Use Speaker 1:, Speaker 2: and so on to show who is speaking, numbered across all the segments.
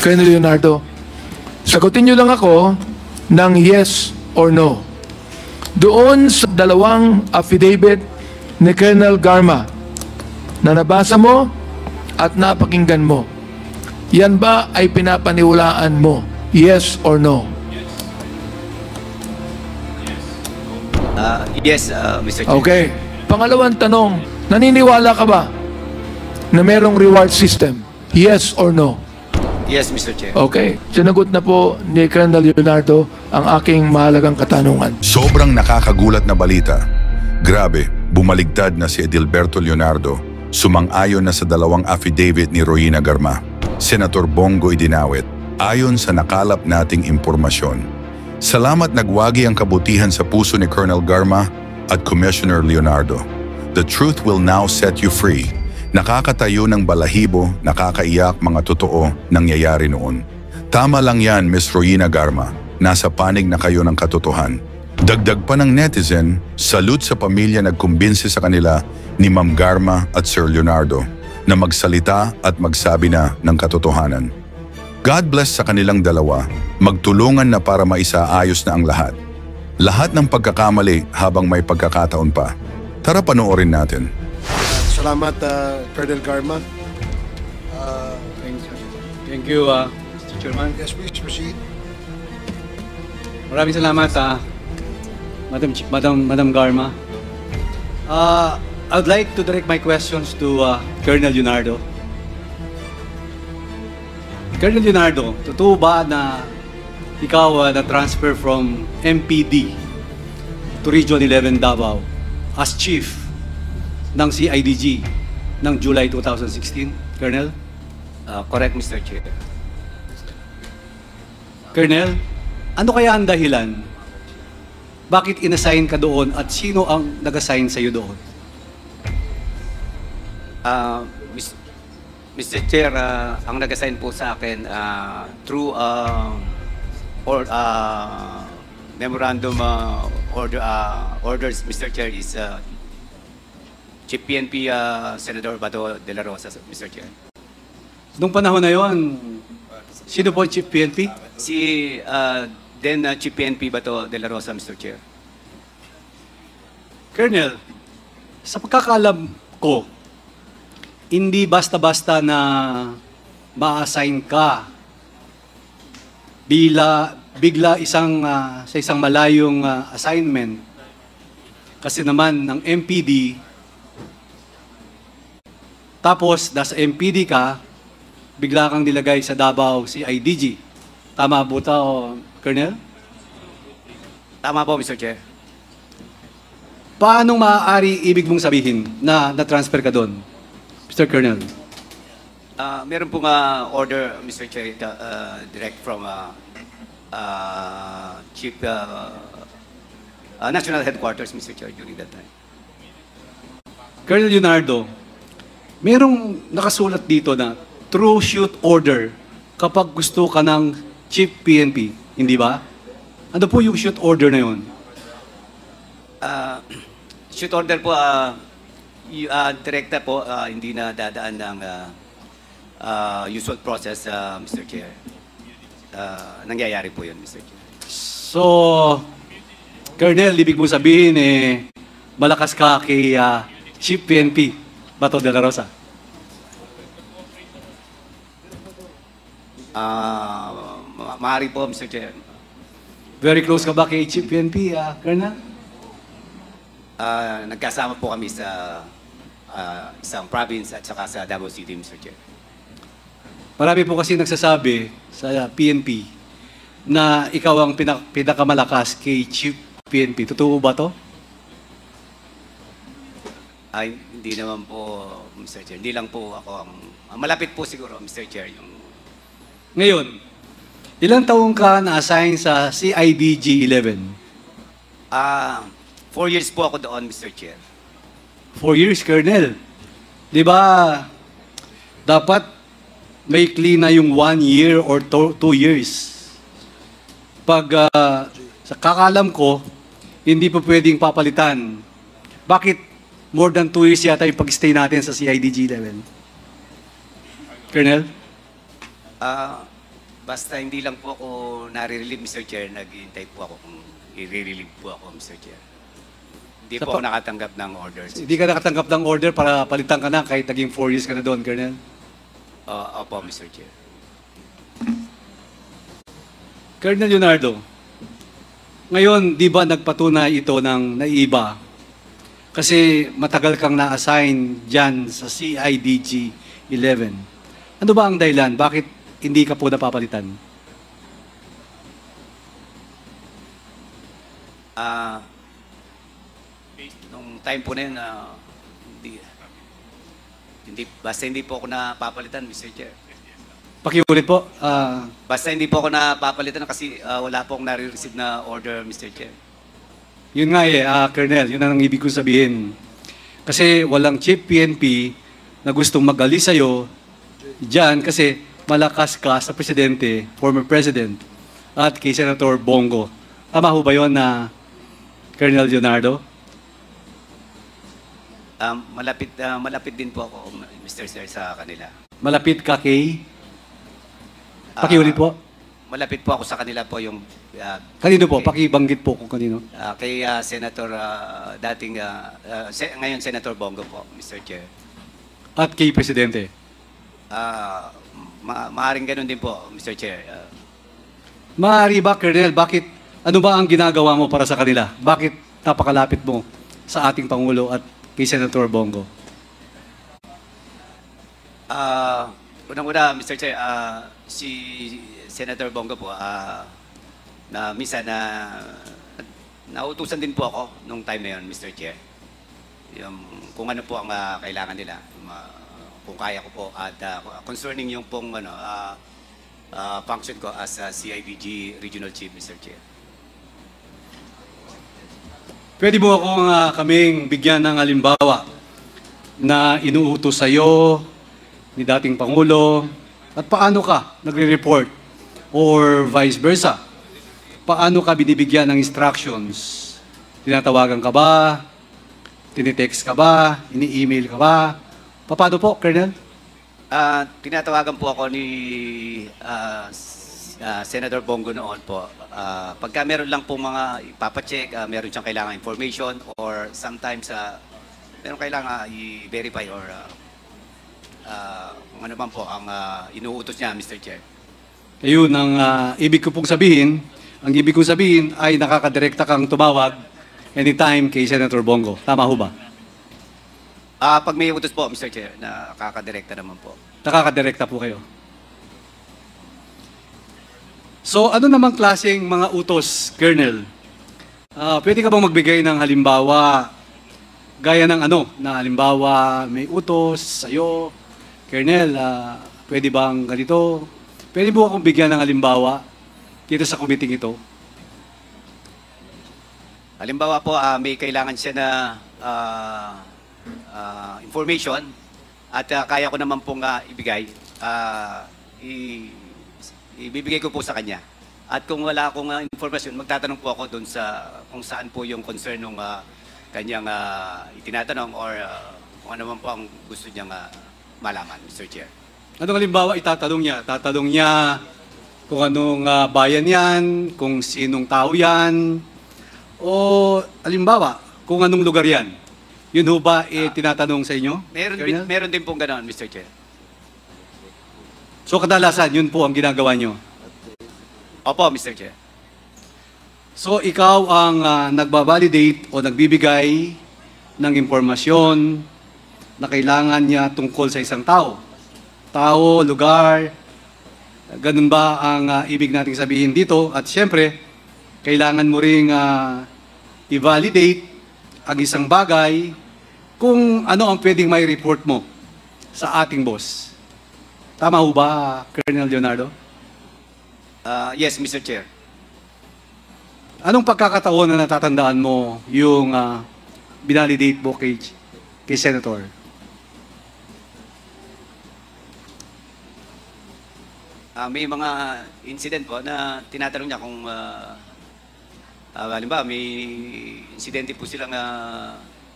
Speaker 1: Colonel Leonardo, sagutin niyo lang ako ng yes or no. Doon sa dalawang affidavit ni Colonel Garma na nabasa mo at napakinggan mo, yan ba ay pinapaniwalaan mo? Yes or no?
Speaker 2: Yes, Mr. Chair.
Speaker 1: Okay. Pangalawang tanong, naniniwala ka ba na merong reward system? Yes or no?
Speaker 2: Yes, Mr. Chair.
Speaker 1: Okay. Sinagot na po ni Colonel Leonardo ang aking mahalagang katanungan.
Speaker 3: Sobrang nakakagulat na balita. Grabe, bumaliktad na si Edilberto Leonardo. Sumang-ayon na sa dalawang affidavit ni Royina Garma, Senator Bongo Idinawit, ayon sa nakalap nating impormasyon. Salamat nagwagi ang kabutihan sa puso ni Colonel Garma at Commissioner Leonardo. The truth will now set you free. Nakakatayo ng balahibo, nakakaiyak mga totoo nangyayari noon. Tama lang yan, Miss Royina Garma. Nasa panig na kayo ng katotohan. Dagdag pa ng netizen, salute sa pamilya nagkumbinsi sa kanila ni Ma'am Garma at Sir Leonardo na magsalita at magsabi na ng katotohanan. God bless sa kanilang dalawa, magtulungan na para maisaayos na ang lahat. Lahat ng pagkakamali habang may pagkakataon pa. Tara panoorin natin.
Speaker 4: Salamat, Colonel Garma.
Speaker 5: Thank you, Mr. Chairman.
Speaker 4: Yes, please proceed.
Speaker 5: Maraming salamat, Madam Garma. I would like to direct my questions to Colonel Leonardo. Colonel Leonardo, totoo ba na ikaw na-transfer from MPD to Region 11 Davao as Chief ng CIDG ng July 2016, Colonel?
Speaker 2: Correct, Mr. Chair.
Speaker 5: Colonel, ano kaya ang dahilan? Bakit inassign ka doon at sino ang nag-assign sa'yo doon?
Speaker 2: Mr. Chair, ang nag-assign po sa akin through memorandum orders, Mr. Chair, is Chief PNP Senator Bato de la Rosa, Mr. Chair.
Speaker 5: Noong panahon na yon, sino po ang Chief PNP?
Speaker 2: Si Chief PNP Bato de la Rosa, Mr. Chair.
Speaker 5: Colonel, sa pagkakalam ko, hindi basta-basta na ma-assign ka bigla sa isang malayong assignment. Kasi naman ng MPD, tapos nasa MPD ka, bigla kang nilagay sa Davao CIDG. Tama po ito, Colonel?
Speaker 2: Tama po, Mr. Chair.
Speaker 5: Paano maaari ibig mong sabihin na na-transfer ka doon, Mr. Colonel?
Speaker 2: Meron pong order, Mr. Chair, direct from Chief National Headquarters, Mr. Chair, during that time.
Speaker 5: Colonel Leonardo, merong nakasulat dito na true shoot order kapag gusto ka ng Chief PNP, hindi ba? Ano po yung shoot order na yun?
Speaker 2: Shoot order po, direkta po, hindi na dadaan ng usual process, Mr. Chair. Nangyayari po yun, Mr. Chair.
Speaker 5: So, Colonel, ibig mo sabihin, malakas ka kay Chief PNP, Bato de la Rosa?
Speaker 2: Maaari po, Mr. Chair.
Speaker 5: Very close ka ba kay Chief PNP, Colonel?
Speaker 2: Nagkasama po kami sa isang province at saka sa Davao City, Mr. Chair.
Speaker 5: Marami po kasi nagsasabi sa PNP na ikaw ang pinakamalakas kay Chief PNP. Totoo ba to?
Speaker 2: Ay, hindi naman po, Mr. Chair. Hindi lang po ako ang malapit po siguro, Mr. Chair.
Speaker 5: Ngayon, ilang taong ka na-assign sa CIDG 11?
Speaker 2: 4 years po ako doon, Mr. Chair.
Speaker 5: 4 years, Colonel. Di ba, dapat may clean na yung 1 year or 2 years. Pag sa kakalam ko, hindi pa pwedeng papalitan. Bakit more than 2 years yata yung pag-stay natin sa CIDG level? Colonel?
Speaker 2: Basta hindi lang po ako nare-relieve, Mr. Chair, naghihintay po ako kung i-relieve po ako, Mr. Chair. Hindi po ako nakatanggap ng orders.
Speaker 5: Hindi ka nakatanggap ng order para palitan ka na kahit naging 4 years ka na doon, Colonel?
Speaker 2: Opo, Mr. Chair.
Speaker 5: Colonel Leonardo, ngayon, di ba nagpatunay ito ng naiiba? Kasi matagal kang na-assign dyan sa CIDG 11. Ano ba ang dahilan? Bakit hindi ka po napapalitan?
Speaker 2: Nung time po na yun, basta hindi po ako napapalitan, Mr. Chair.
Speaker 5: Pakiulit po.
Speaker 2: Basta hindi po ako napapalitan kasi wala po akong nare-receive na order, Mr. Chair.
Speaker 5: Yun nga Colonel, yun ang ibig kong sabihin. Kasi walang chief PNP na gustong mag-alis sa'yo dyan kasi malakas ka sa presidente, former president, at kay Senator Bongo. Tama ho ba yun na Colonel Leonardo?
Speaker 2: Malapit din po ako, Mr. Sir, sa kanila.
Speaker 5: Malapit ka kay? Pakiulit po.
Speaker 2: Malapit po ako sa kanila po yung...
Speaker 5: Kanino po? Pakibanggit po kung kanino.
Speaker 2: Kay Senator, ngayon Senator Bongo po, Mr. Chair.
Speaker 5: At kay Presidente?
Speaker 2: Maaring ganun din po, Mr. Chair.
Speaker 5: Maaari ba, Colonel, ano ba ang ginagawa mo para sa kanila? Bakit napakalapit mo sa ating Pangulo at kay Senator Bongo?
Speaker 2: Unang-una, Mr. Chair, si Senator Bongo po, na minsan nautusan din po ako nung time na yun, Mr. Chair. Yung, kung ano po ang kailangan nila, kung kaya ko po, at concerning yung pong function ko as CIDG Regional Chief, Mr. Chair.
Speaker 5: Pwede mo akong kaming bigyan ng halimbawa na inuutos sa'yo ni dating Pangulo at paano ka nagre-report or vice versa? Paano ka binibigyan ng instructions? Tinatawagan ka ba? Tinitext ka ba? Ini-email ka ba? Paano po, Colonel?
Speaker 2: Tinatawagan po ako ni Senator Bongo noon po. Pagka meron lang po mga ipapacheck, meron siyang kailangan information or sometimes meron kailangan i-verify or kung ano man po ang inuutos niya, Mr. Chair.
Speaker 5: Ayun, ang ibig ko pong sabihin, ay nakakadirekta kang tumawag anytime kay Senator Bongo. Tama ho ba?
Speaker 2: Pag may utos po, Mr. Chair, nakakadirekta naman po.
Speaker 5: Nakakadirekta po kayo. So, ano namang klaseng mga utos, Colonel? Pwede ka bang magbigay ng halimbawa, gaya ng na halimbawa, may utos sa'yo, Colonel, pwede bang ganito? Pwede mo akong bigyan ng halimbawa dito sa committee ito?
Speaker 2: Halimbawa po, may kailangan siya na information at kaya ko naman pong ibigay. Ibibigay ko po sa kanya. At kung wala akong informasyon, magtatanong po ako doon sa kung saan po yung concern ng kanyang itinatanong or kung ano man po ang gusto niyang malaman, Mr. Chair.
Speaker 5: Anong halimbawa itatanong niya? Tatanong niya kung anong bayan yan, kung sinong tao yan, o halimbawa, kung anong lugar yan. Yun ho ba tinatanong sa inyo?
Speaker 2: Meron din pong ganoon, Mr. Chair.
Speaker 5: So kadalasan, yun po ang ginagawa nyo?
Speaker 2: Opo, Mr. Chair.
Speaker 5: So ikaw ang nagbabalidate o nagbibigay ng impormasyon na kailangan niya tungkol sa isang tao. Tao, lugar, ganun ba ang ibig nating sabihin dito? At siyempre, kailangan mo ring i-validate ang isang bagay kung ano ang pwedeng may report mo sa ating boss. Tama ho ba, Colonel Leonardo?
Speaker 2: Yes, Mr. Chair.
Speaker 5: Anong pagkakataon na natatandaan mo yung binalidate mo kay Senator?
Speaker 2: May mga incident po na tinatanong niya kung halimbawa may insidente po silang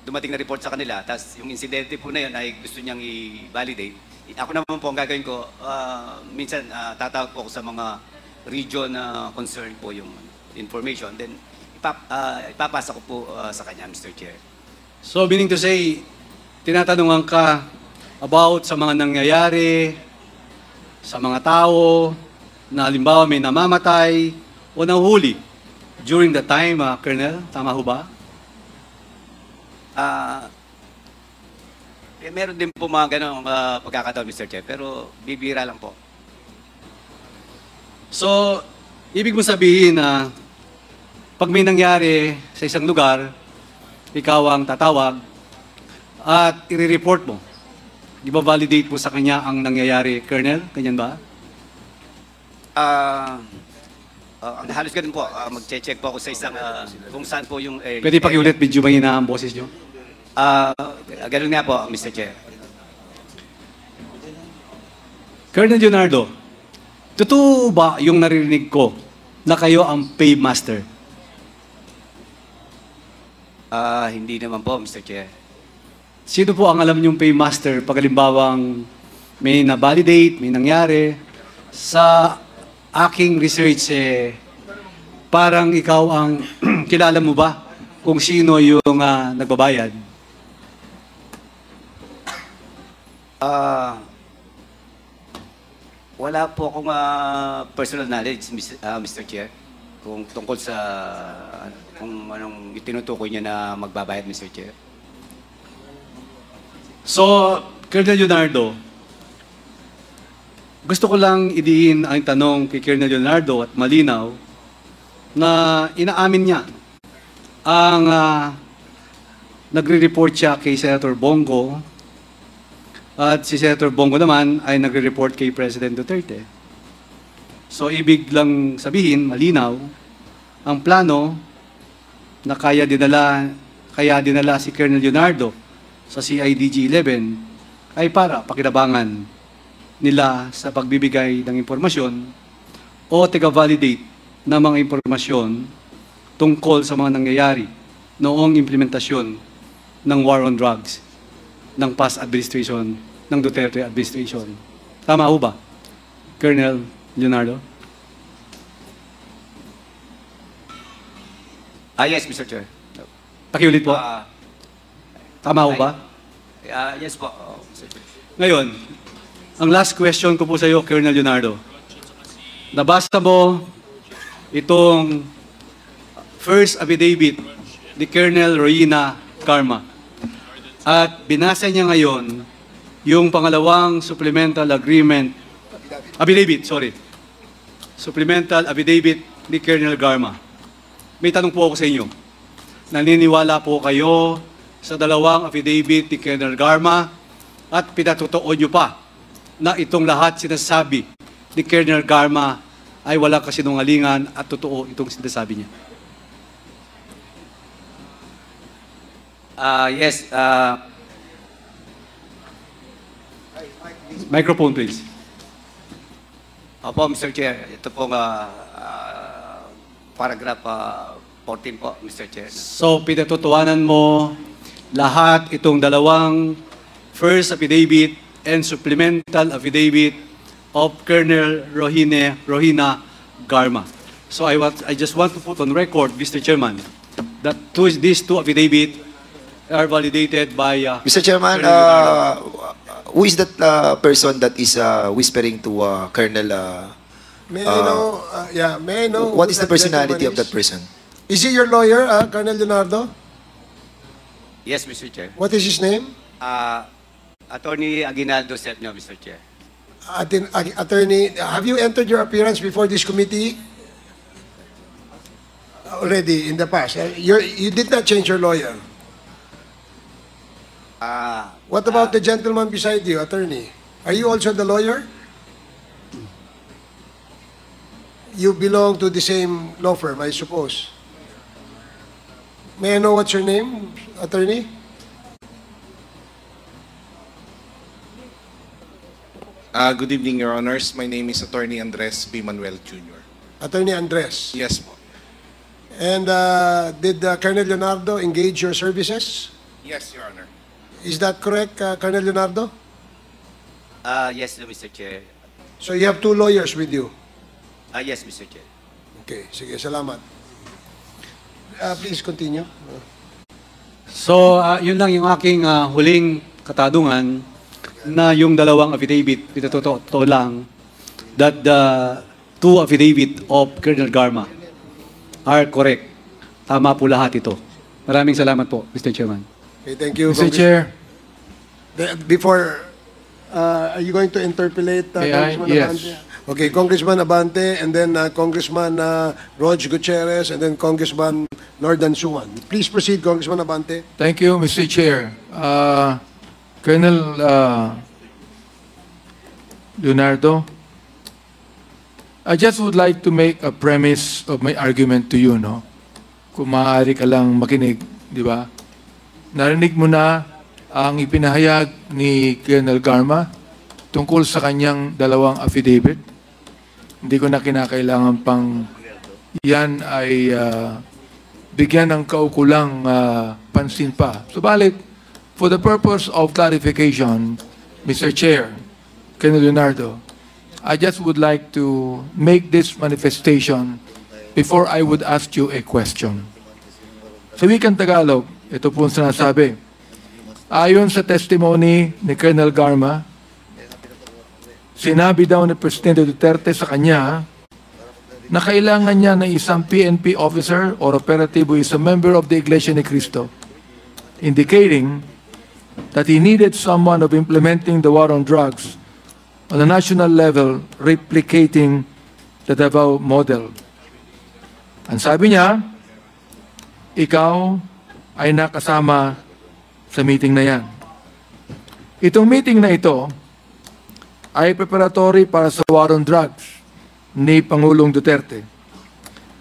Speaker 2: dumating na report sa kanila, tapos yung insidente po na yun ay gusto niyang i-validate. ako naman po ang gagawin ko, minsan tatawag po ako sa mga region na concern po yung information. Then, ipapasa ko po sa kanya, Mr. Chair.
Speaker 5: So, meaning to say, tinatanungan ka about sa mga nangyayari, sa mga tao, na halimbawa may namamatay o nahuli during the time, Colonel, tama ho ba?
Speaker 2: Meron din po mga ganong pagkakataon, Mr. Chair, pero bibira lang po.
Speaker 5: So, ibig mo sabihin na pag may nangyari sa isang lugar, ikaw ang tatawag at i-report mo. Di ba validate mo sa kanya ang nangyayari, Colonel? Ganyan ba?
Speaker 2: Halos ganun po. Mag-check po ako sa isang kung saan po yung...
Speaker 5: Pwede pakiulit, medyo mahina ang boses nyo?
Speaker 2: Ganun nga po, Mr. Chair.
Speaker 5: Colonel Leonardo, totoo ba yung naririnig ko na kayo ang paymaster?
Speaker 2: Hindi naman po, Mr. Chair.
Speaker 5: Sino po ang alam niyong paymaster pag halimbawang may na-validate, may nangyari? Sa aking research, parang ikaw ang kilala mo ba kung sino yung nagbabayad?
Speaker 2: Wala po akong personal knowledge, Mr. Chair, kung tungkol sa kung anong itinutukoy niya na magbabayad, Mr. Chair.
Speaker 5: So, Colonel Leonardo, gusto ko lang idiin ang tanong kay Colonel Leonardo at malinaw na inaamin niya ang nagre-report siya kay Senator Bongo at si Senator Bongo naman ay nagre-report kay President Duterte. So, ibig lang sabihin, malinaw, ang plano na kaya dinala si Colonel Leonardo sa CIDG-11 ay para pakinabangan nila sa pagbibigay ng impormasyon o taga-validate ng mga impormasyon tungkol sa mga nangyayari noong implementasyon ng war on drugs ng past administration, ng Duterte administration. Tama ho ba, Colonel Leonardo?
Speaker 2: Yes, Mr. Chair.
Speaker 5: Pakiulit po. Tama ho ba?
Speaker 2: Yes po, Mr. Chair.
Speaker 5: Ngayon, ang last question ko po sa iyo, Colonel Leonardo. Nabasa mo itong first affidavit ni Colonel Royina Garma. At binasa niya ngayon yung pangalawang supplemental affidavit, supplemental affidavit ni Colonel Garma. May tanong po ako sa inyo. Naniniwala po kayo sa dalawang affidavit ni Colonel Garma at pinatotoo nyo pa na itong lahat sinasabi ni Colonel Garma ay walang kasinungalingan at totoo itong sinasabi niya?
Speaker 2: Yes.
Speaker 5: Microphone, please.
Speaker 2: Opo, Mr. Chair. Ito pong paragraph 14 po, Mr. Chair.
Speaker 5: So, pinatotohanan mo lahat itong dalawang first affidavit and supplemental affidavit of Colonel Royina Garma. So, I just want to put on record, Mr. Chairman, that these two affidavits are validated by...
Speaker 6: Mr. Chairman, who is that person that is whispering to Colonel?
Speaker 4: May I know, may I know
Speaker 6: What
Speaker 4: who
Speaker 6: is the
Speaker 4: that
Speaker 6: personality of
Speaker 4: gentleman
Speaker 6: that person?
Speaker 4: Is he your lawyer, Colonel Leonardo?
Speaker 2: Yes, Mr. Chair.
Speaker 4: What is his name?
Speaker 2: Attorney Aguinaldo Sergio, Mr. Chair.
Speaker 4: Attorney, have you entered your appearance before this committee? Already, in the past. You did not change your lawyer. What about the gentleman beside you, attorney? Are you also the lawyer? You belong to the same law firm, I suppose. May I know what's your name, attorney?
Speaker 7: Good evening, Your Honors. My name is Attorney Andres B. Manuel Jr.
Speaker 4: Attorney Andres.
Speaker 7: Yes po.
Speaker 4: And did Colonel Leonardo engage your services?
Speaker 7: Yes, Your Honor.
Speaker 4: Is that correct, Colonel Leonardo?
Speaker 2: Yes, Mr. Chair.
Speaker 4: So you have two lawyers with you?
Speaker 2: Yes, Mr. Chair.
Speaker 4: Okay, sige, salamat. Please continue.
Speaker 5: So, yun lang yung aking huling katadungan na yung dalawang affidavit, ito totoo lang, that the two affidavit of Colonel Garma are correct. Tama po lahat ito. Maraming salamat po, Mr. Chairman.
Speaker 4: Okay, thank you.
Speaker 1: Mr. Chair,
Speaker 4: Before, are you going to interpolate
Speaker 1: May I?
Speaker 4: Congressman
Speaker 1: Yes.
Speaker 4: Abante? Okay, Congressman Abante, and then Congressman Rog Gutierrez, and then Congressman Nordan Suwan. Please proceed, Congressman Abante.
Speaker 1: thank you, Mr. Chair. Colonel Leonardo, I just would like to make a premise of my argument to you, no? Kung maaari ka lang makinig, di ba? Narinig mo na ang ipinahayag ni Colonel Garma tungkol sa kanyang dalawang affidavit. Hindi ko na kinakailangan pang yan ay bigyan ng kaukulang pansin pa. Subalit, for the purpose of clarification, Mr. Chair, Colonel Leonardo, I just would like to make this manifestation before I would ask you a question. Sa wikang Tagalog, ito po ang sinasabi. Ayon sa testimony ni Colonel Garma, sinabi daw ni Presidente Duterte sa kanya na kailangan niya na isang PNP officer or operative who is a member of the Iglesia ni Cristo, indicating that he needed someone of implementing the war on drugs on a national level, replicating the Davao model. Ang sabi niya, ikaw ay nakasama sa meeting na yan. Itong meeting na ito ay preparatory para sa war on drugs ni Pangulong Duterte.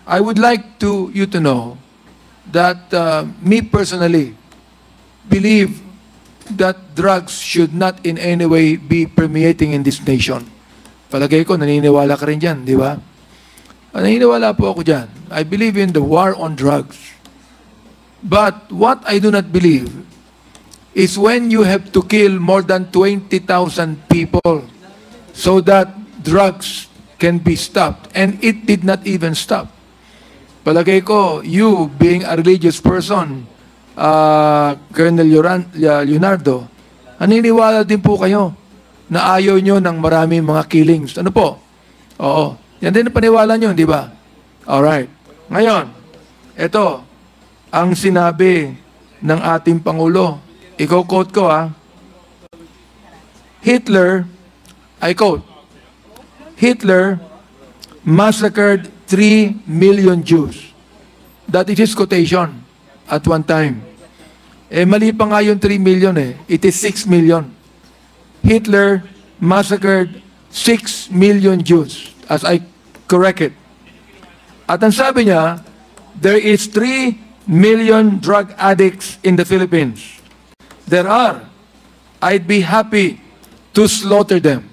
Speaker 1: I would like you to know that me personally believe that drugs should not in any way be permeating in this nation. Palagay ko, naniniwala ka rin dyan, di ba? Naniniwala po ako dyan. I believe in the war on drugs. But what I do not believe is when you have to kill more than 20,000 people so that drugs can be stopped. And it did not even stop. Palagay ko, you being a religious person, Colonel Leonardo, naniniwala din po kayo na ayaw nyo ng maraming mga killings. Ano po? Oo. Yan din ang paniwala nyo, di ba? Alright. Ngayon, ito, ang sinabi ng ating Pangulo. Iko-quote ko, Hitler, I quote, Hitler massacred 3 million Jews. That is his quotation at one time. Mali pa nga yung 3 million It is 6 million. Hitler massacred 6 million Jews, as I correct it. At ang sabi niya, there is 3 million drug addicts in the Philippines. There are. I'd be happy to slaughter them.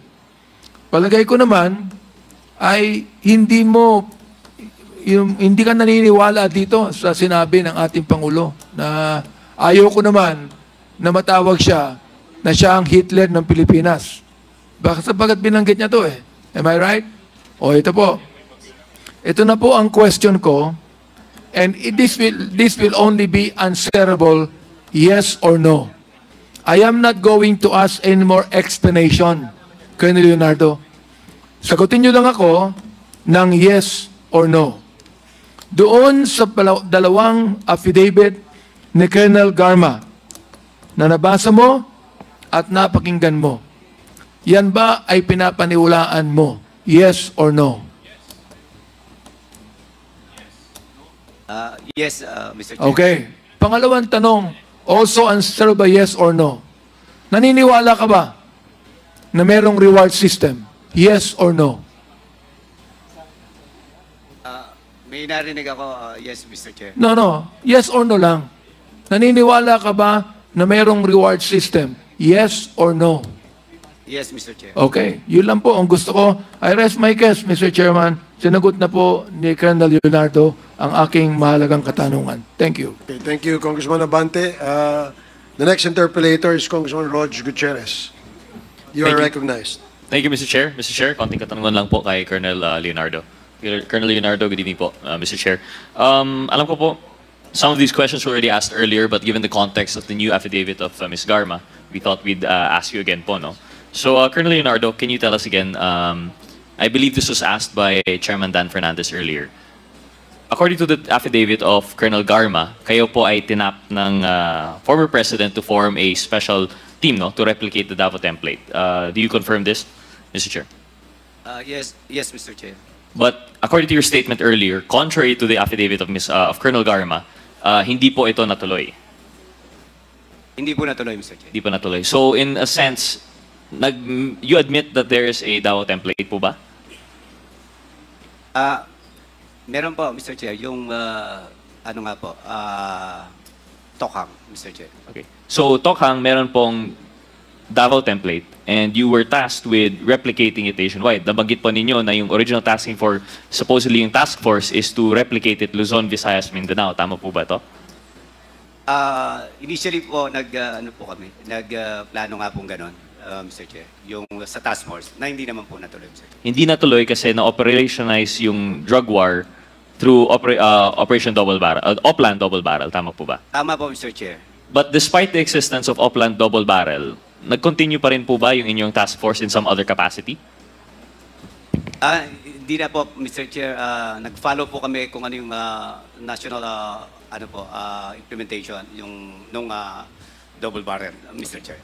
Speaker 1: Palagay ko naman, ay hindi ka naniniwala dito sa sinabi ng ating Pangulo na ayaw ko naman na matawag siya na siya ang Hitler ng Pilipinas. Bakit binanggit niya to Am I right? O ito po. Ito na po ang question ko. And this will only be answerable yes or no. I am not going to ask any more explanation, Colonel Leonardo. Sagutin niyo lang ako ng yes or no. Doon sa dalawang affidavit ni Colonel Garma na nabasa mo at napakinggan mo, yan ba ay pinapaniwalaan mo? Yes or no?
Speaker 2: Yes, Mr. Chair.
Speaker 1: Okay. Pangalawang tanong, also answer by yes or no. Naniniwala ka ba na merong reward system? Yes or no?
Speaker 2: May narinig ako, yes, Mr. Chair.
Speaker 1: No. Yes or no lang. Naniniwala ka ba na merong reward system? Yes or no?
Speaker 2: Yes, Mr. Chair.
Speaker 1: Okay. Yun lang po ang gusto ko. I rest my case, Mr. Chairman. Sinagot na po ni Colonel Leonardo ang aking mahalagang katanungan. Thank you.
Speaker 4: Okay, thank you, Congressman Abante. The next interpolator is Congressman Rog Gutierrez. You are
Speaker 8: Thank you.
Speaker 4: recognized.
Speaker 8: Thank you, Mr. Chair. Mr. Chair, konting katanungan lang po kay Colonel Leonardo. Colonel Leonardo, good evening po, Mr. Chair. Alam ko po, some of these questions were already asked earlier, but given the context of the new affidavit of Ms. Garma, we thought we'd ask you again po, no? So, Colonel Leonardo, can you tell us again, I believe this was asked by Chairman Dan Fernandez earlier. According to the affidavit of Colonel Garma, kayo po ay tinap ng former president to form a special team, no, to replicate the Davao template. Do you confirm this, Mr. Chair?
Speaker 2: Yes, Mr. Chair.
Speaker 8: But according to your statement earlier, contrary to the affidavit of Colonel Garma, hindi po ito natuloy.
Speaker 2: Hindi po natuloy, Mr. Chair.
Speaker 8: Hindi po natuloy. So in a sense, you admit that there is a Davao template po ba?
Speaker 2: Meron po, Mr. Chair, yung ano nga po, Tokhang, Mr. Chair.
Speaker 8: Okay. So Tokhang, meron pong Davao template and you were tasked with replicating it nationwide. Nabanggit po ninyo na yung original tasking for, supposedly yung task force is to replicate it Luzon, Visayas, Mindanao. Tama po ba ito?
Speaker 2: Initially po, ano po kami, nagplano nga pong ganon, Mr. Chair, yung sa task force, na hindi naman po natuloy, Mr. Chair.
Speaker 8: Hindi natuloy kasi na-operationalize yung drug war through Operation Double Barrel, Opland Double Barrel. Tama po ba?
Speaker 2: Tama po, Mr. Chair.
Speaker 8: But despite the existence of Opland Double Barrel, nag-continue pa rin po ba yung inyong task force in some other capacity?
Speaker 2: Hindi na po, Mr. Chair. Nag-follow po kami kung ano yung national implementation yung nung double barrel, Mr. Chair.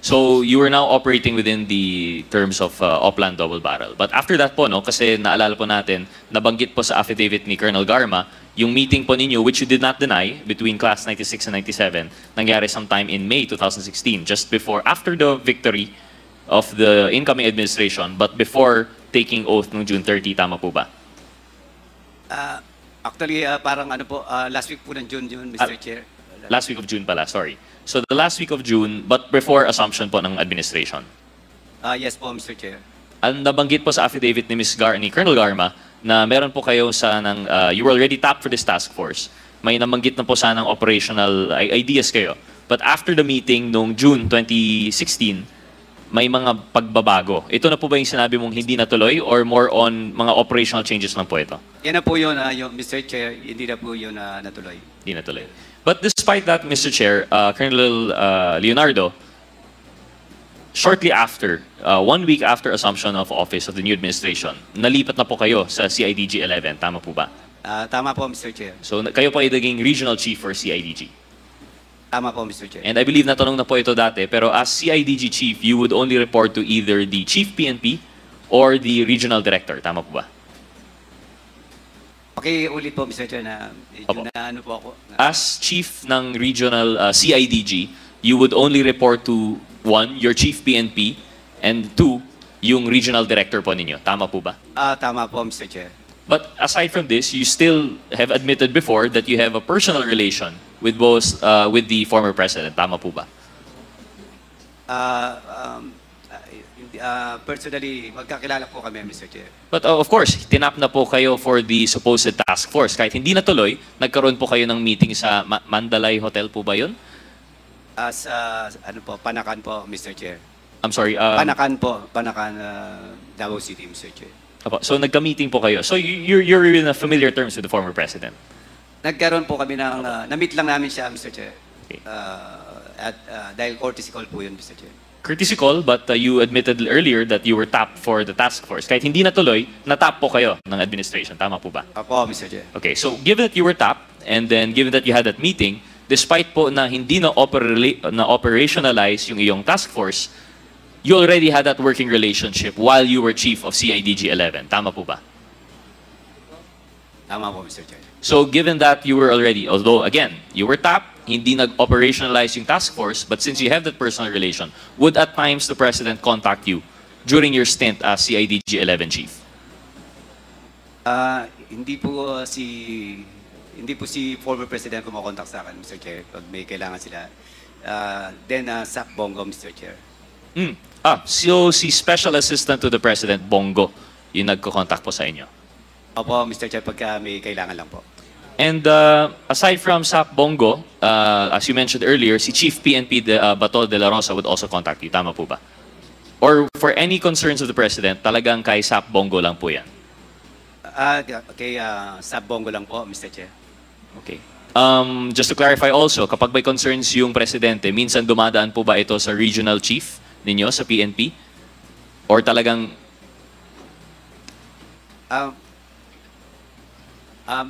Speaker 8: So you are now operating within the terms of Opland Double Barrel. But after that po, no, kasi naalala po natin, nabanggit po sa affidavit ni Colonel Garma, yung meeting po ninyo, which you did not deny, between Class 96 and 97, nangyari sometime in May 2016, just before, after the victory of the incoming administration, but before taking oath noong June 30, tama po ba?
Speaker 2: Actually, parang ano po, last week po ng June, Mr. Chair.
Speaker 8: Last week of June pala, sorry. So the last week of June, but before assumption po ng administration.
Speaker 2: Yes po, Mr. Chair.
Speaker 8: Ang nabanggit po sa affidavit ni ni Colonel Garma na meron po kayo you were already tapped for this task force. May nabanggit na po sanang operational ideas kayo. But after the meeting noong June 2016, may mga pagbabago. Ito na po ba yung sinabi mong hindi natuloy or more on mga operational changes lang po ito?
Speaker 2: Yan na po yun, Mr. Chair, hindi na po yun natuloy.
Speaker 8: Hindi natuloy. But despite that, Mr. Chair, Colonel Leonardo, shortly after, 1 week after assumption of office of the new administration, nalipat na po kayo sa CIDG 11. Tama po ba?
Speaker 2: Tama po, Mr. Chair.
Speaker 8: So kayo po ay naging regional chief for CIDG.
Speaker 2: Tama po, Mr. Chair.
Speaker 8: And I believe natanong na po ito dati, pero as CIDG chief, you would only report to either the chief PNP or the regional director. Tama po ba?
Speaker 2: Okay, ulit po, Mr. Chair, na ano po ako.
Speaker 8: As chief ng regional CIDG, you would only report to 1, your chief PNP, and 2, yung regional director po ninyo. Tama po ba?
Speaker 2: Tama po, Mr. Chair.
Speaker 8: But aside from this, you still have admitted before that you have a personal relation with both with the former president. Tama po ba?
Speaker 2: Personally, magkakilala po kami, Mr. Chair.
Speaker 8: But of course, tinap na po kayo for the supposed task force. Kahit hindi natuloy, nagkaroon po kayo ng meeting sa Mandalay Hotel po ba yun?
Speaker 2: Ano po, Panakan po, Mr. Chair.
Speaker 8: I'm sorry.
Speaker 2: Panakan po, Panakan, Davao City, Mr. Chair.
Speaker 8: So nagka-meeting po kayo. So you're in a familiar terms with the former president?
Speaker 2: Nagkaroon po kami ng, na-meet lang namin siya, Mr. Chair.
Speaker 8: Okay.
Speaker 2: Dahil courtesy call po yun, Mr. Chair.
Speaker 8: Courtesy call, but you admitted earlier that you were tapped for the task force. Kahit hindi natuloy, natap po kayo ng administration. Tama po ba?
Speaker 2: Opo, Mr. Chair.
Speaker 8: Okay, so given that you were tapped, and then given that you had that meeting, despite po na hindi operationalize yung iyong task force, you already had that working relationship while you were chief of CIDG 11. Tama po ba?
Speaker 2: Tama po, Mr. Chair.
Speaker 8: So given that you were already, although again, you were tapped, hindi nag-operationalize yung task force, but since you have that personal relation, would at times the President contact you during your stint as CIDG 11 Chief?
Speaker 2: Hindi po si former President kumakontak sa akin, Mr. Chair, pag may kailangan sila. Then, Sak Bongo, Mr. Chair.
Speaker 8: So si Special Assistant to the President, Bongo, yung nagko-contact po sa inyo?
Speaker 2: Opo, Mr. Chair, pagka may kailangan lang po.
Speaker 8: And aside from Sak Bongo, as you mentioned earlier, si Chief PNP Bato de la Rosa would also contact you. Tama po ba? Or for any concerns of the President, talagang kay Sap Bongo lang po yan?
Speaker 2: Okay, sa Bongo lang po, Mr. Chair.
Speaker 8: Okay. Just to clarify also, kapag may concerns yung Presidente, minsan dumadaan po ba ito sa regional chief ninyo, sa PNP? Or talagang...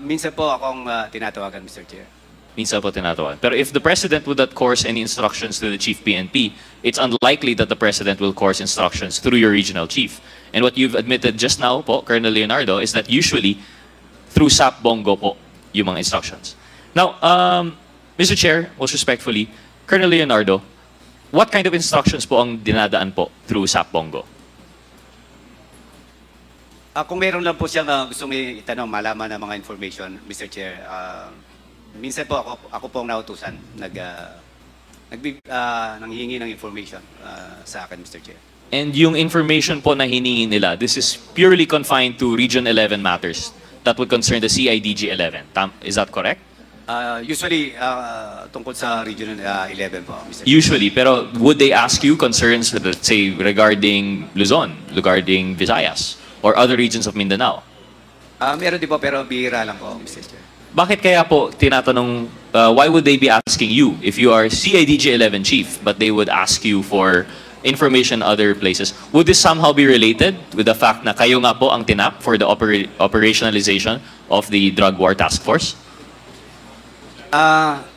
Speaker 2: Minsan po akong tinatawagan, Mr. Chair.
Speaker 8: Minsan po tinatawagan. Pero if the President would not course any instructions to the Chief PNP, it's unlikely that the President will course instructions through your regional chief. And what you've admitted just now po, Colonel Leonardo, is that usually through SAP Bongo po yung mga instructions. Now, Mr. Chair, most respectfully, Colonel Leonardo, what kind of instructions po ang dinadaan po through SAP Bongo?
Speaker 2: Kung meron lang po siyang gustong itanong, malaman ng mga information, Mr. Chair, minsan po ako po ang nautusan, nanghihingi ng information sa akin, Mr. Chair.
Speaker 8: And yung information po na hiningi nila, this is purely confined to Region 11 matters that would concern the CIDG 11. Is that correct?
Speaker 2: Usually, tungkol sa Region 11 po, Mr. Chair.
Speaker 8: Usually, pero would they ask you concerns, let's say, regarding Luzon, regarding Visayas, or other regions of Mindanao?
Speaker 2: Meron din po, pero bihira lang po, Mr. Chair.
Speaker 8: Bakit kaya po tinatanong, why would they be asking you if you are CIDG 11 chief, but they would ask you for information other places? Would this somehow be related with the fact na kayo nga po ang tinap for the operationalization of the drug war task force?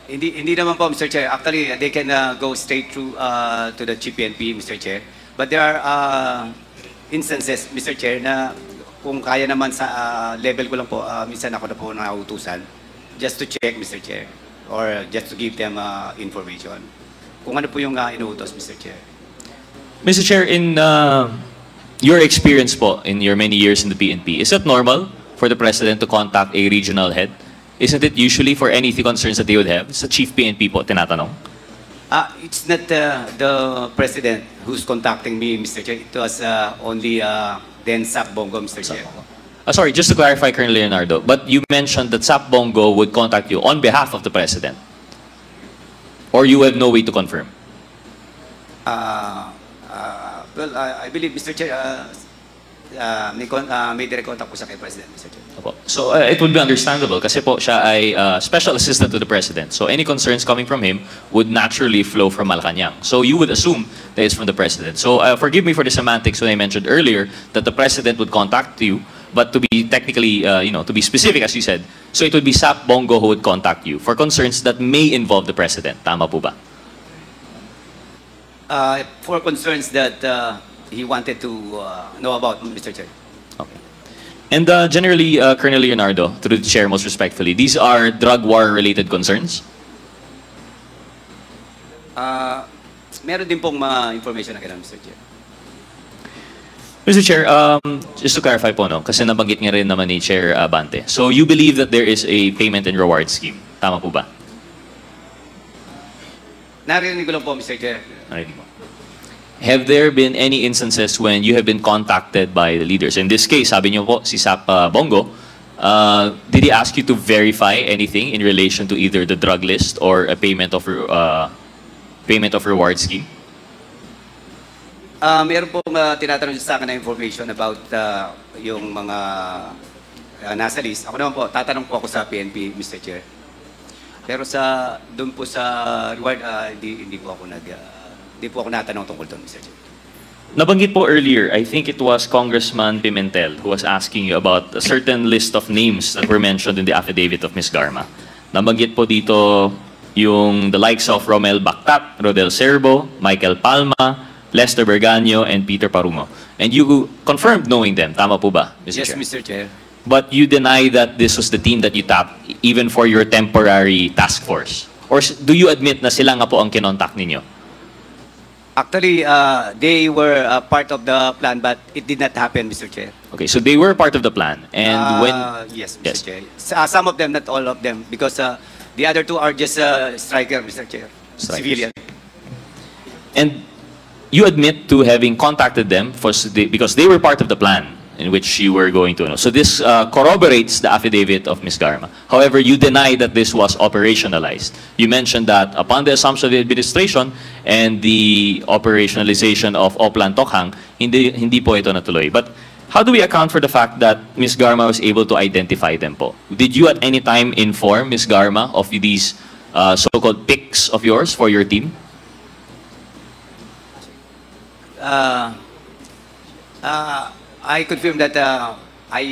Speaker 2: Hindi naman po, Mr. Chair. Actually, they can go straight through to the Chief PNP, Mr. Chair. But there are instances, Mr. Chair, na kung kaya naman sa level ko lang po, minsan ako na po nautusan just to check, Mr. Chair, or just to give them information. Kung ano po yung inuutos, Mr. Chair.
Speaker 8: Mr. Chair, in your experience po, in your many years in the PNP, is it normal for the President to contact a regional head? Isn't it usually for any concerns that they would have? Sa Chief PNP po, tinatanong?
Speaker 2: It's not the President who's contacting me, Mr. Chair. It was only then SAP Bongo, Mr. Chair.
Speaker 8: Sorry, just to clarify, Colonel Leonardo, but you mentioned that SAP Bongo would contact you on behalf of the President. Or you have no way to confirm?
Speaker 2: Well, I believe, Mr. Chair, may direct contact po sa kay President, Mr. Chair.
Speaker 8: So it would be understandable kasi po siya ay special assistant to the President. So any concerns coming from him would naturally flow from Malacanang. So you would assume that it's from the President. So forgive me for the semantics when I mentioned earlier that the President would contact you, but to be technically, to be specific, as you said, so it would be SAP Bongo who would contact you for concerns that may involve the President. Tama po ba?
Speaker 2: For concerns that he wanted to know about, Mr. Chair.
Speaker 8: Okay. And generally, Colonel Leonardo, through the Chair most respectfully, these are drug war-related concerns?
Speaker 2: Meron din pong information na kailangan, Mr. Chair.
Speaker 8: Mr. Chair, just to clarify po, no, kasi nabanggit nga rin naman ni Chair Abante. So you believe that there is a payment and reward scheme. Tama po ba?
Speaker 2: Narinig ko lang po, Mr. Chair.
Speaker 8: Narinig mo. Have there been any instances when you have been contacted by the leaders? In this case, sabi niyo po, si SAP Bongo, did he ask you to verify anything in relation to either the drug list or a payment of reward scheme?
Speaker 2: Meron pong tinatanong sa akin na information about yung mga nasa list. Ako naman po, tatanong po ako sa PNP, Mr. Chair. Pero doon po sa reward, hindi po ako natanong tungkol doon, Mr. Chair.
Speaker 8: Nabanggit po earlier, I think it was Congressman Pimentel who was asking you about a certain list of names that were mentioned in the affidavit of Ms. Garma. Nabanggit po dito yung the likes of Romel Bactat, Rodel Serbo, Michael Palma, Lester Berganio, and Peter Parumo. And you confirmed knowing them. Tama po ba, Mr.
Speaker 2: Yes,
Speaker 8: Chair?
Speaker 2: Mr. Chair.
Speaker 8: But you deny that this was the team that you tapped even for your temporary task force? Or do you admit na sila nga po ang kinontak ninyo?
Speaker 2: Actually, they were part of the plan, but it did not happen, Mr. Chair.
Speaker 8: Okay, so they were part of the plan. And when...
Speaker 2: Yes, Mr. Chair. Some of them, not all of them, because the other two are just striker, Mr. Chair.
Speaker 8: Strikers.
Speaker 2: Civilian.
Speaker 8: And you admit to having contacted them because they were part of the plan. in which you were going to. So this corroborates the affidavit of Ms. Garma. However, you deny that this was operationalized. You mentioned that upon the assumption of the administration and the operationalization of Oplan Tokhang, hindi po ito natuloy. But how do we account for the fact that Ms. Garma was able to identify them po? Did you at any time inform Ms. Garma of these so-called picks of yours for your team?
Speaker 2: I confirm that I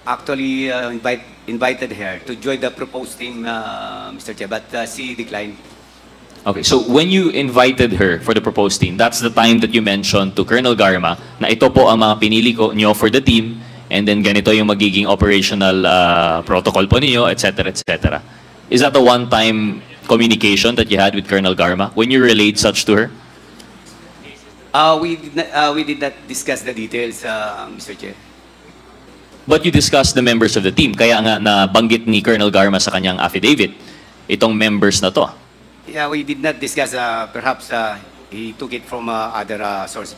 Speaker 2: actually invited her to join the proposed team, Mr. Chair, but she declined.
Speaker 8: Okay, so when you invited her for the proposed team, that's the time that you mentioned to Colonel Garma na ito po ang mga pinili ko nyo for the team, and then ganito yung magiging operational protocol po ninyo, etc., etc. Is that a one-time communication that you had with Colonel Garma when you relayed such to her?
Speaker 2: We did not discuss the details, Mr. Chair.
Speaker 8: But you discussed the members of the team. Kaya nga nabanggit ni Colonel Garma sa kanyang affidavit, itong members na to.
Speaker 2: Yeah, we did not discuss. Perhaps he took it from other source,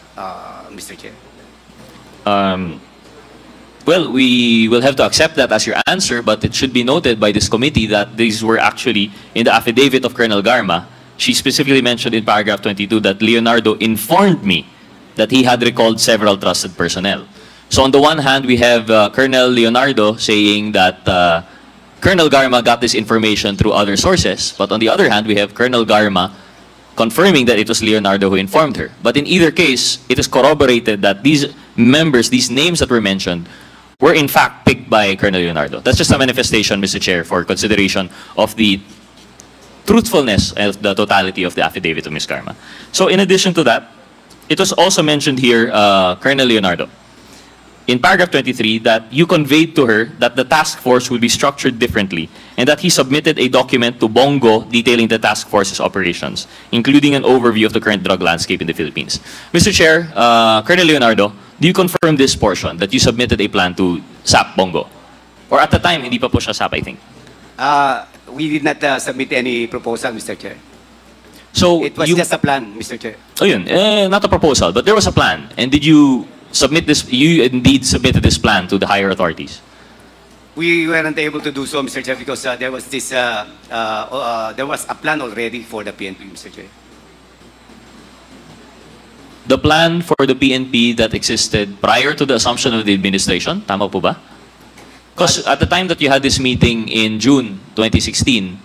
Speaker 2: Mr. Chair.
Speaker 8: Well, we will have to accept that as your answer, but it should be noted by this committee that these were actually in the affidavit of Colonel Garma. She specifically mentioned in paragraph 22 that Leonardo informed me that he had recalled several trusted personnel. So on the one hand, we have Colonel Leonardo saying that Colonel Garma got this information through other sources, but on the other hand, we have Colonel Garma confirming that it was Leonardo who informed her. But in either case, it is corroborated that these members, these names that were mentioned, were in fact picked by Colonel Leonardo. That's just a manifestation, Mr. Chair, for consideration of the truthfulness of the totality of the affidavit of Ms. Garma. So in addition to that, it was also mentioned here, Colonel Leonardo, in paragraph 23, that you conveyed to her that the task force will be structured differently and that he submitted a document to Bongo detailing the task force's operations, including an overview of the current drug landscape in the Philippines. Mr. Chair, Colonel Leonardo, do you confirm this portion, that you submitted a plan to SAP Bongo? Or at the time, hindi pa po siya SAP, I think.
Speaker 2: We did not submit any proposal, Mr. Chair.
Speaker 8: So
Speaker 2: It was just a plan, Mr. Chair.
Speaker 8: Oh, yun. Not a proposal, but there was a plan. And did you submit this? You indeed submitted this plan to the higher authorities?
Speaker 2: We weren't able to do so, Mr. Chair, because there was this there was a plan already for the PNP, Mr. Chair.
Speaker 8: The plan for the PNP that existed prior to the assumption of the administration, tama po ba? Because at the time that you had this meeting in June 2016,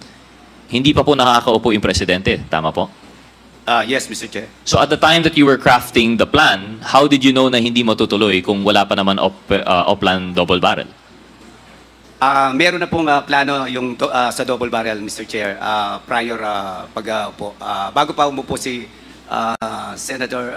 Speaker 8: hindi pa po nakakaupo yung presidente, tama po?
Speaker 2: Yes, Mr. Chair.
Speaker 8: So at the time that you were crafting the plan, how did you know na hindi matutuloy kung wala pa naman Oplan double barrel?
Speaker 2: Meron na pong plano yung sa double barrel, Mr. Chair, prior bago pa umupo si Senator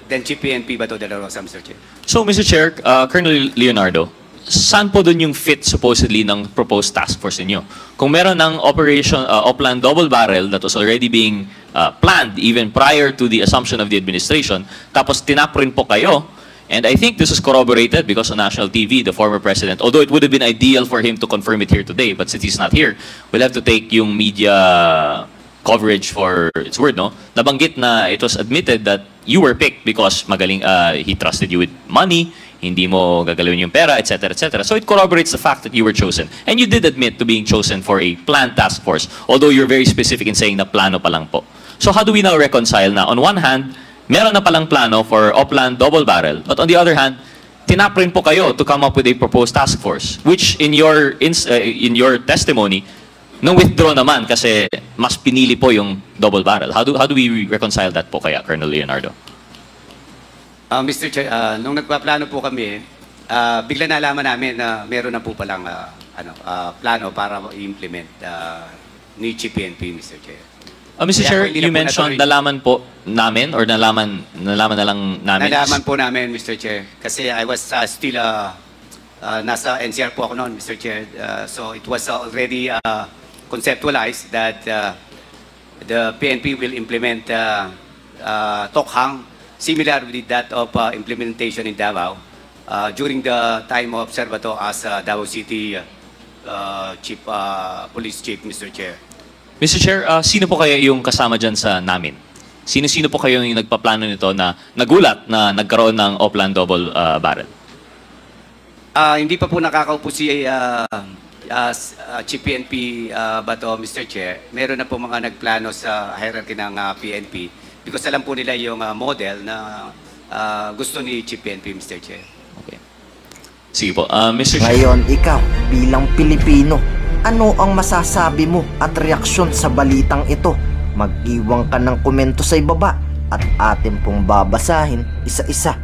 Speaker 2: then Chief PNP Bato de la Rosa, Mr. Chair.
Speaker 8: So Mr. Chair, Colonel Leonardo, saan po dun yung fit supposedly ng proposed task force ninyo? Kung meron ng operation Oplan double barrel that was already being planned even prior to the assumption of the administration, tapos tinap rin po kayo, and I think this is corroborated because on national TV, the former president, although it would have been ideal for him to confirm it here today, but since he's not here, we'll have to take yung media coverage for its word, no? Nabanggit na it was admitted that you were picked because magaling, he trusted you with money, hindi mo gagalawin yung pera, etc., etc. So it corroborates the fact that you were chosen. And you did admit to being chosen for a planned task force, although you're very specific in saying na plano pa lang po. So how do we now reconcile na on one hand, meron na palang plano for Oplan double barrel, but on the other hand, tinap rin po kayo to come up with a proposed task force, which in your testimony, nung withdraw naman kasi mas pinili po yung double barrel. How do we reconcile that po kaya, Colonel Leonardo?
Speaker 2: Mr. Chair, nung nagpaplano po kami, bigla nalaman namin na meron na po palang plano para i-implement ni Chief PNP, Mr. Chair.
Speaker 8: Mr. Chair, you mentioned nalaman po namin or nalaman na lang namin?
Speaker 2: Nalaman po namin, Mr. Chair. Kasi I was still nasa NCR po ako noon, Mr. Chair. So it was already conceptualized that the PNP will implement Tokhang similar with that of implementation in Davao during the time of Serbato as Davao City Police Chief, Mr. Chair.
Speaker 8: Mr. Chair, sino po kaya yung kasama dyan sa namin? Sino po kayo yung nagpaplano nito na nagulat na nagkaroon ng Oplan double barrel?
Speaker 2: Hindi pa po nakakaupo si Chief PNP Bato, Mr. Chair. Meron na po mga nagplano sa hierarchy ng PNP because alam po nila yung model na gusto ni Chief PNP, Mr. Chair.
Speaker 8: Okay. Sige po. Mr. Chair.
Speaker 9: Ngayon, ikaw, bilang Pilipino, ano ang masasabi mo at reaksyon sa balitang ito? Mag-iwan ka ng komento sa ibaba at atin pong babasahin isa-isa.